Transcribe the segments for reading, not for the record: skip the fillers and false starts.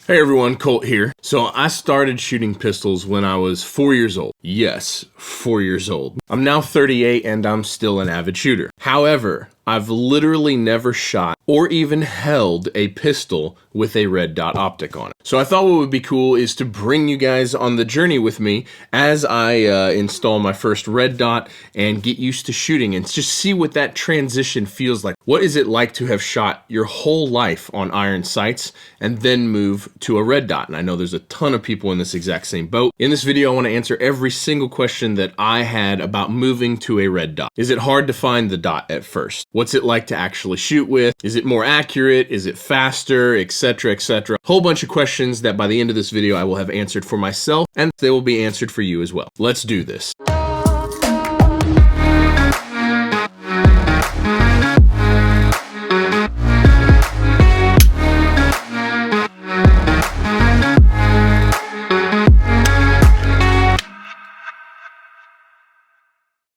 Hey everyone, Colt here. So I started shooting pistols when I was 4 years old. Yes, 4 years old. I'm now 38 and I'm still an avid shooter. However, I've literally never shot or even held a pistol with a red dot optic on it. So I thought what would be cool is to bring you guys on the journey with me as I install my first red dot and get used to shooting and just see what that transition feels like. What is it like to have shot your whole life on iron sights and then move to a red dot? And I know there's a ton of people in this exact same boat. In this video, I want to answer every single question that I had about moving to a red dot. Is it hard to find the dot at first? What's it like to actually shoot with? Is it more accurate? Is it faster? Etc, etc. Whole bunch of questions that by the end of this video I will have answered for myself, and they will be answered for you as well. Let's do this.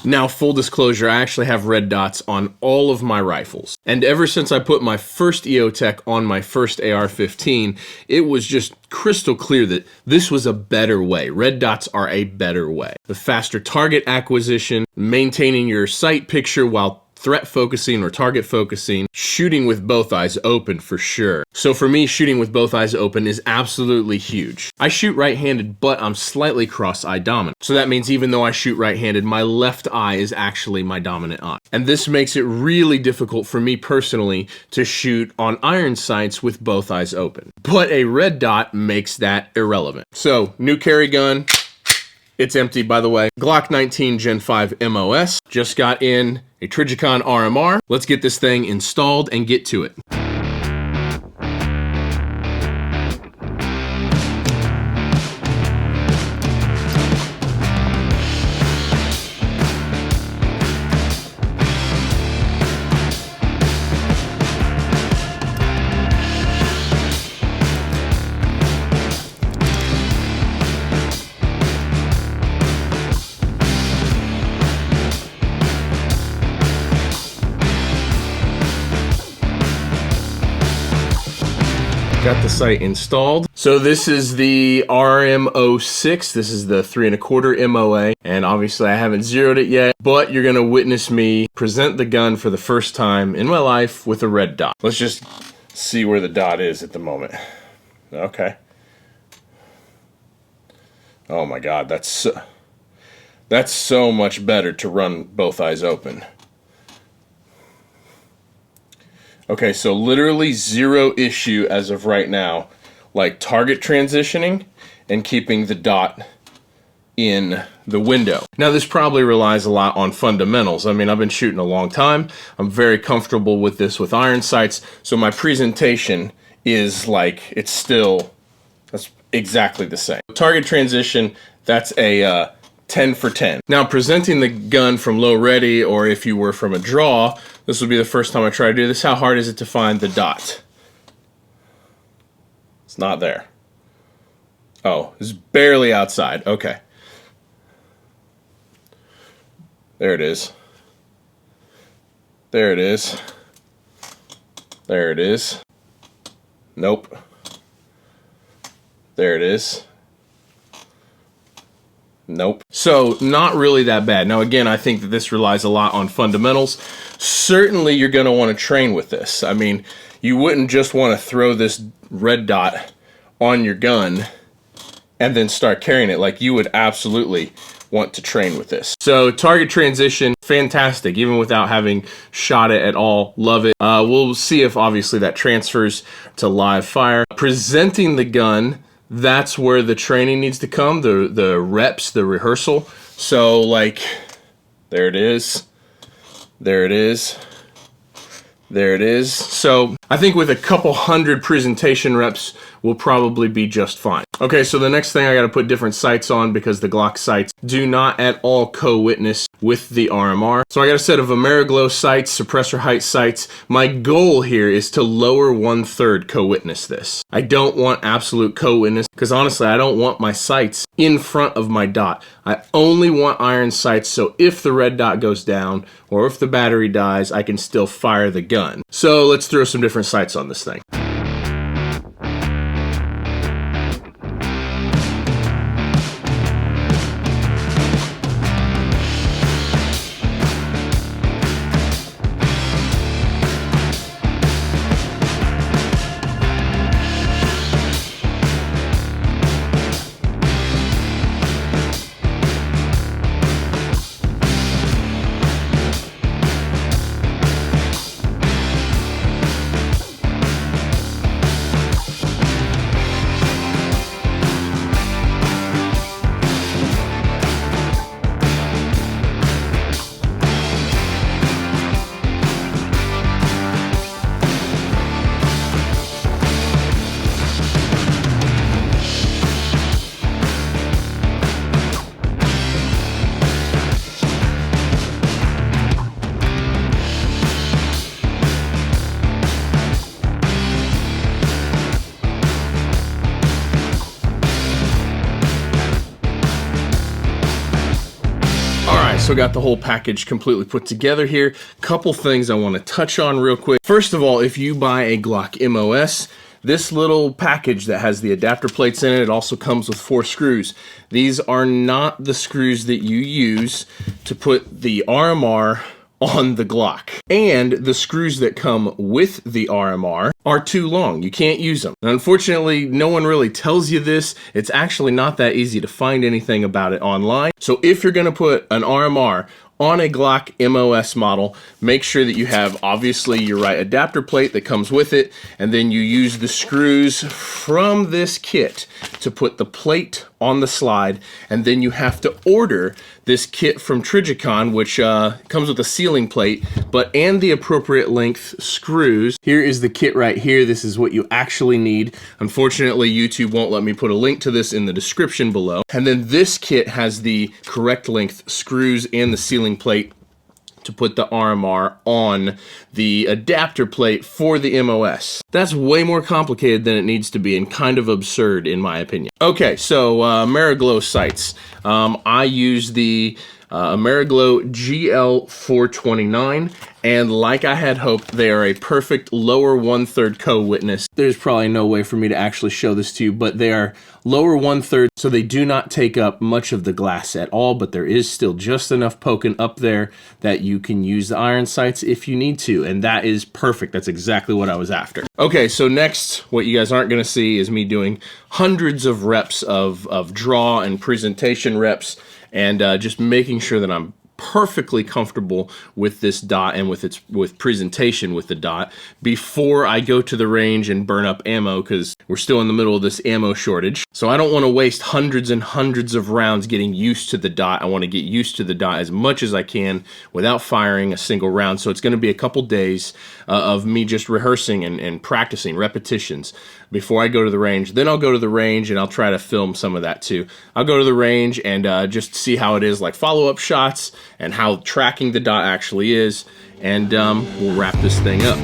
Now, full disclosure, I actually have red dots on all of my rifles. And ever since I put my first EOTech on my first AR-15, it was just crystal clear that this was a better way. Red dots are a better way. The faster target acquisition, maintaining your sight picture while threat focusing or target focusing, shooting with both eyes open for sure. So for me, shooting with both eyes open is absolutely huge. I shoot right-handed, but I'm slightly cross-eye dominant. So that means even though I shoot right-handed, my left eye is actually my dominant eye. And this makes it really difficult for me personally to shoot on iron sights with both eyes open. But a red dot makes that irrelevant. So, new carry gun. It's empty, by the way. Glock 19 Gen 5 MOS. Just got in a Trijicon RMR. Let's get this thing installed and get to it. Got the sight installed. So this is the RM06. This is the 3 1/4 MOA. And obviously I haven't zeroed it yet, but you're gonna witness me present the gun for the first time in my life with a red dot. Let's just see where the dot is at the moment. Okay. Oh my God, that's so much better to run both eyes open. Okay, so literally zero issue as of right now, like target transitioning and keeping the dot in the window. Now this probably relies a lot on fundamentals. I mean, I've been shooting a long time. I'm very comfortable with this with iron sights. So my presentation is like, that's exactly the same. Target transition, that's a 10 for 10. Now presenting the gun from low ready, or if you were from a draw, this will be the first time I try to do this. How hard is it to find the dot? It's not there. Oh, it's barely outside. Okay. There it is. There it is. There it is. Nope. There it is. Nope. So not really that bad. Now again, I think that this relies a lot on fundamentals. Certainly you're going to want to train with this. I mean, you wouldn't just want to throw this red dot on your gun and then start carrying it. Like, you would absolutely want to train with this. So target transition, fantastic, even without having shot it at all. Love it. We'll see if obviously that transfers to live fire. Presenting the gun, that's where the training needs to come, the reps, the rehearsal. So like, there it is, there it is, there it is. So I think with a couple hundred presentation reps, we'll probably be just fine. Okay, so the next thing I gotta put different sights on because the Glock sights do not at all co-witness with the RMR. So I got a set of Ameriglow sights, suppressor height sights. My goal here is to lower 1/3 co-witness this. I don't want absolute co-witness because honestly, I don't want my sights in front of my dot. I only want iron sights, so if the red dot goes down or if the battery dies, I can still fire the gun. So let's throw some different sights on this thing. so got the whole package completely put together here. Couple things I want to touch on real quick. First of all, if you buy a Glock MOS, this little package that has the adapter plates in it also comes with 4 screws. These are not the screws that you use to put the RMR on the Glock. And the screws that come with the RMR are too long. You can't use them. And unfortunately, no one really tells you this. It's actually not that easy to find anything about it online. So if you're gonna put an RMR on a Glock MOS model, make sure that you have obviously your right adapter plate that comes with it, and then you use the screws from this kit to put the plate on the slide, and then you have to order this kit from Trigicon, which comes with a sealing plate, and the appropriate length screws. Here is the kit right here. This is what you actually need. Unfortunately, YouTube won't let me put a link to this in the description below. And then this kit has the correct length screws and the sealing plate to put the RMR on the adapter plate for the MOS. That's way more complicated than it needs to be and kind of absurd in my opinion. Okay, so Ameriglo sights. I use the Ameriglo GL429, and like I had hoped, they are a perfect lower 1/3 co-witness. There's probably no way for me to actually show this to you, but they are lower 1/3, so they do not take up much of the glass at all, but there is still just enough poking up there that you can use the iron sights if you need to, and that is perfect. That's exactly what I was after. Okay, so next, what you guys aren't gonna see is me doing hundreds of reps of draw and presentation reps, and just making sure that I'm perfectly comfortable with this dot and with presentation with the dot before I go to the range and burn up ammo, because we're still in the middle of this ammo shortage. So I don't want to waste hundreds and hundreds of rounds getting used to the dot. I want to get used to the dot as much as I can without firing a single round. So it's going to be a couple days of me just rehearsing and practicing repetitions before I go to the range. Then I'll go to the range and I'll try to film some of that too. I'll go to the range and just see how it is, like follow-up shots and how tracking the dot actually is, and we'll wrap this thing up.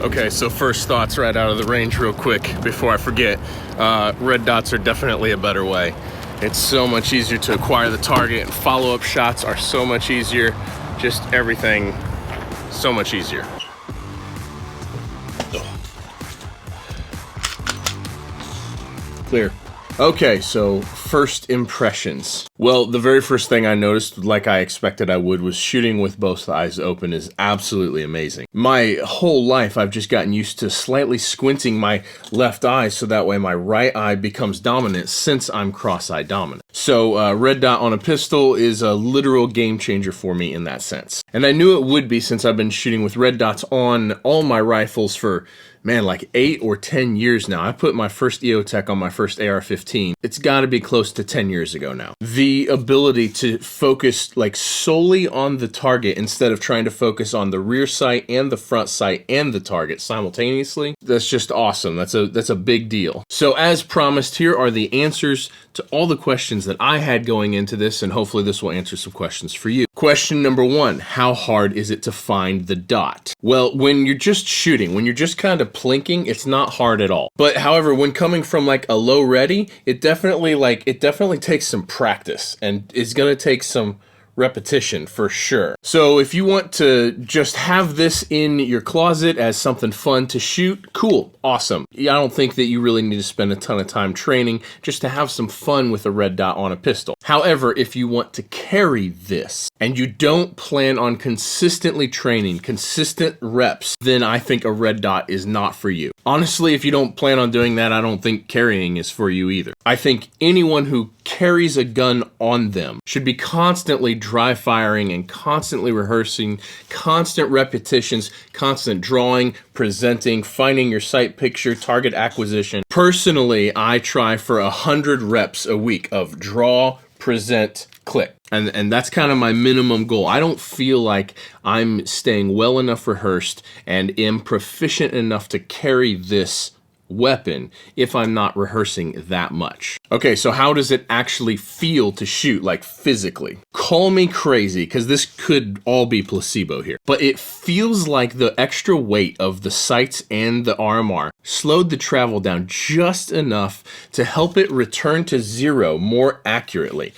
Okay, so first thoughts right out of the range real quick before I forget. Red dots are definitely a better way. It's so much easier to acquire the target, and follow-up shots are so much easier. Just everything so much easier. Clear. Okay, so first impressions. Well, the very first thing I noticed, like I expected I would, was shooting with both eyes open is absolutely amazing. My whole life, I've just gotten used to slightly squinting my left eye so that way my right eye becomes dominant since I'm cross-eye dominant. So red dot on a pistol is a literal game changer for me in that sense. And I knew it would be since I've been shooting with red dots on all my rifles for, man, like 8 or 10 years now. I put my first EOTech on my first AR-15. It's got to be close to 10 years ago now. The ability to focus like solely on the target instead of trying to focus on the rear sight and the front sight and the target simultaneously, that's just awesome. That's a big deal. So as promised, here are the answers to all the questions that I had going into this, and hopefully this will answer some questions for you. Question number 1, how hard is it to find the dot? Well, when you're just shooting, when you're just kind of plinking, it's not hard at all. But however, when coming from like a low ready, it definitely takes some practice and it's gonna take some repetition for sure. So if you want to just have this in your closet as something fun to shoot, cool, awesome. I don't think that you really need to spend a ton of time training just to have some fun with a red dot on a pistol. However, if you want to carry this and you don't plan on consistently training, consistent reps, then I think a red dot is not for you. Honestly, if you don't plan on doing that, I don't think carrying is for you either. I think anyone who carries a gun on them should be constantly dry firing and constantly rehearsing, constant repetitions, constant drawing, presenting, finding your sight picture, target acquisition. Personally, I try for 100 reps a week of draw, present, click. And that's kind of my minimum goal. I don't feel like I'm staying well enough rehearsed and am proficient enough to carry this weapon if I'm not rehearsing that much. Okay, so how does it actually feel to shoot, like physically? Call me crazy, because this could all be placebo here, but it feels like the extra weight of the sights and the RMR slowed the travel down just enough to help it return to zero more accurately.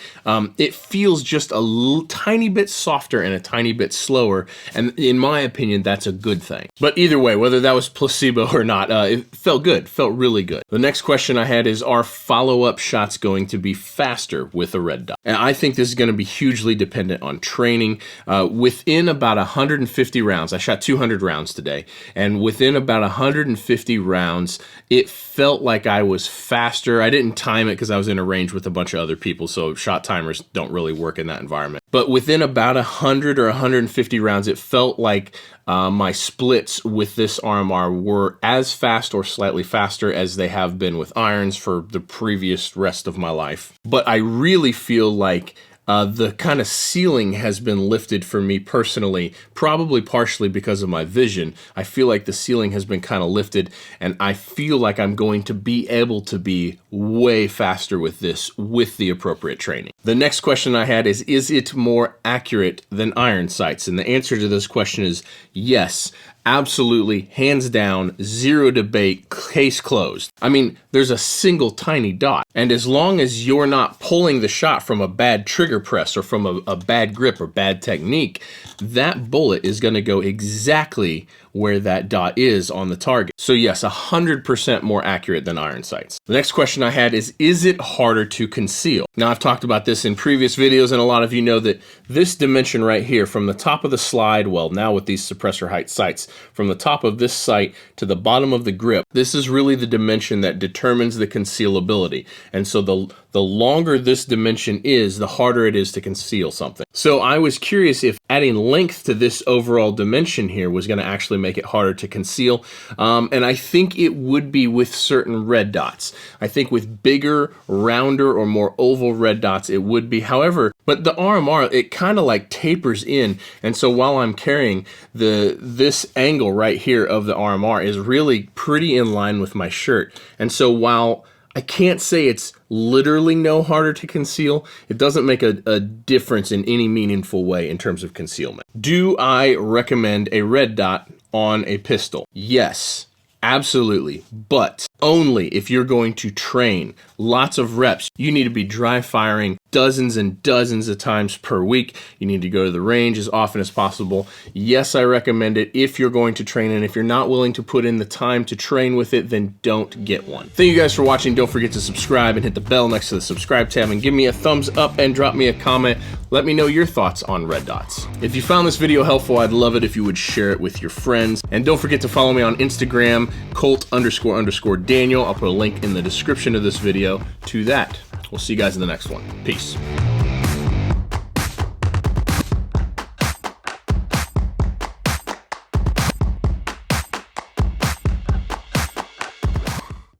It feels just a tiny bit softer and a tiny bit slower, and in my opinion, that's a good thing. But either way, whether that was placebo or not, it felt good. Felt really good. The next question I had is, are follow-up shots going to be faster with a red dot? And I think this is going to be hugely dependent on training. Within about 150 rounds, I shot 200 rounds today, and within about 150 rounds, it felt like I was faster. I didn't time it because I was in a range with a bunch of other people, so shot timers don't really work in that environment. But within about 100 or 150 rounds, it felt like my splits with this RMR were as fast or slightly faster as they have been with irons for the previous rest of my life. But I really feel like the kind of ceiling has been lifted for me personally, probably partially because of my vision. I feel like the ceiling has been kind of lifted, and I feel like I'm going to be able to be way faster with this with the appropriate training. The next question I had is it more accurate than iron sights? And the answer to this question is yes. Absolutely, hands down, zero debate, case closed. I mean, there's a single tiny dot, and as long as you're not pulling the shot from a bad trigger press or from a bad grip or bad technique, that bullet is going to go exactly where that dot is on the target. So yes, 100% more accurate than iron sights. The next question I had is it harder to conceal? Now, I've talked about this in previous videos, and a lot of you know that this dimension right here from the top of the slide, well, now with these suppressor height sights, from the top of this sight to the bottom of the grip, this is really the dimension that determines the concealability. And so the longer this dimension is, the harder it is to conceal something. So I was curious if adding length to this overall dimension here was going to actually make it harder to conceal. And I think it would be with certain red dots. I think with bigger, rounder, or more oval red dots, it would be. However, but the RMR, it kind of like tapers in. And so while I'm carrying this angle right here of the RMR is really pretty in line with my shirt. And so while I can't say it's literally no harder to conceal, it doesn't make a difference in any meaningful way in terms of concealment. Do I recommend a red dot on a pistol? Yes, absolutely, but only if you're going to train lots of reps. You need to be dry firing dozens and dozens of times per week. You need to go to the range as often as possible. Yes, I recommend it if you're going to train, and if you're not willing to put in the time to train with it, then don't get one. Thank you guys for watching. Don't forget to subscribe and hit the bell next to the subscribe tab, and give me a thumbs up and drop me a comment. Let me know your thoughts on red dots. If you found this video helpful, I'd love it if you would share it with your friends. And don't forget to follow me on Instagram, Colt__Daniel. I'll put a link in the description of this video to that. We'll see you guys in the next one. Peace.